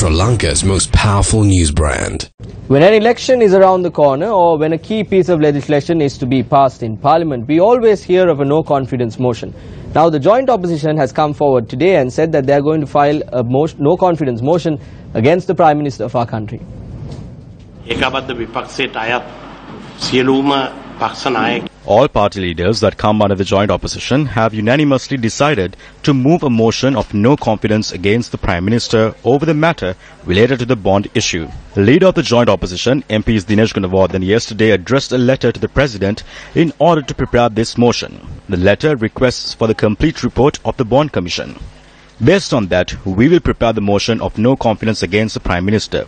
Sri Lanka's most powerful news brand. When an election is around the corner or when a key piece of legislation is to be passed in Parliament, we always hear of a no-confidence motion. Now, the joint opposition has come forward today and said that they are going to file a no-confidence motion against the Prime Minister of our country. All party leaders that come under the joint opposition have unanimously decided to move a motion of no confidence against the Prime Minister over the matter related to the bond issue. The leader of the joint opposition, MPs Dinesh Gunawardene, yesterday addressed a letter to the President in order to prepare this motion. The letter requests for the complete report of the Bond Commission. Based on that, we will prepare the motion of no confidence against the Prime Minister.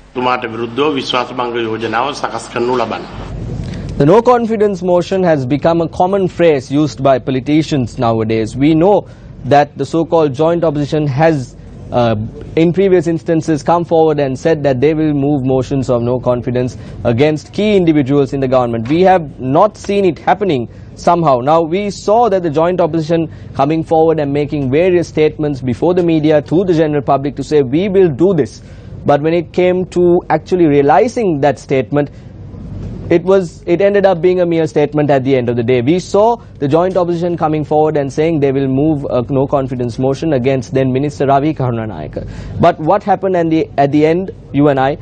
The no-confidence motion has become a common phrase used by politicians nowadays. We know that the so-called joint opposition has, in previous instances, come forward and said that they will move motions of no confidence against key individuals in the government. We have not seen it happening somehow. Now, we saw that the joint opposition coming forward and making various statements before the media to the general public to say, we will do this. But when it came to actually realizing that statement, it ended up being a mere statement at the end of the day. We saw the joint opposition coming forward and saying they will move a no confidence motion against then Minister Ravi Karunanayake. But what happened at the end, you and I,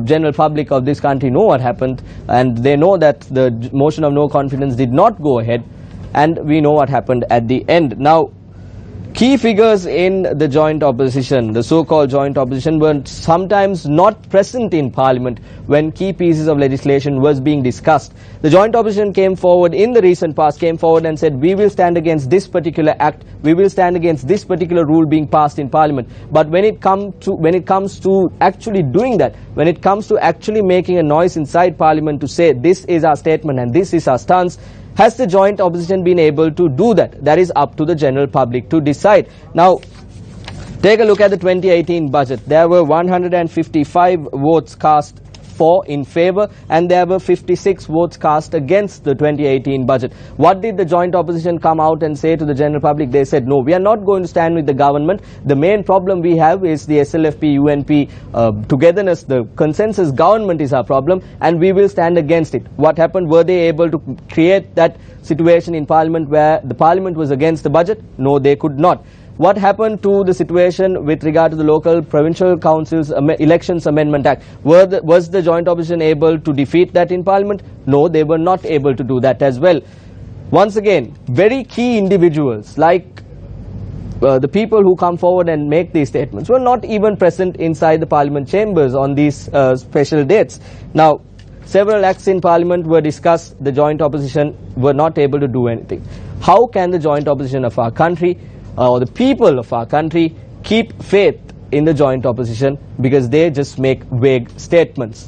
general public of this country know what happened, and they know that the motion of no confidence did not go ahead, and we know what happened at the end. Now, key figures in the joint opposition, the so-called joint opposition, were sometimes not present in Parliament when key pieces of legislation was being discussed. The joint opposition came forward in the recent past, came forward and said, we will stand against this particular act, we will stand against this particular rule being passed in Parliament. But when it comes to actually doing that, when it comes to actually making a noise inside Parliament to say this is our statement and this is our stance, has the joint opposition been able to do that? That is up to the general public to decide. Now, take a look at the 2018 budget. There were 155 votes cast for in favor, and there were 56 votes cast against the 2018 budget. What did the joint opposition come out and say to the general public? They said, no, we are not going to stand with the government. The main problem we have is the SLFP, UNP togetherness. The consensus government is our problem, and we will stand against it. What happened? Were they able to create that situation in Parliament where the Parliament was against the budget? No, they could not. What happened to the situation with regard to the local provincial councils elections amendment act? Was the joint opposition able to defeat that in Parliament? No, they were not able to do that as well. Once again, very key individuals like the people who come forward and make these statements were not even present inside the Parliament chambers on these special dates. Now, several acts in Parliament were discussed. The joint opposition were not able to do anything. How can the joint opposition of our country or the people of our country keep faith in the joint opposition, because they just make vague statements?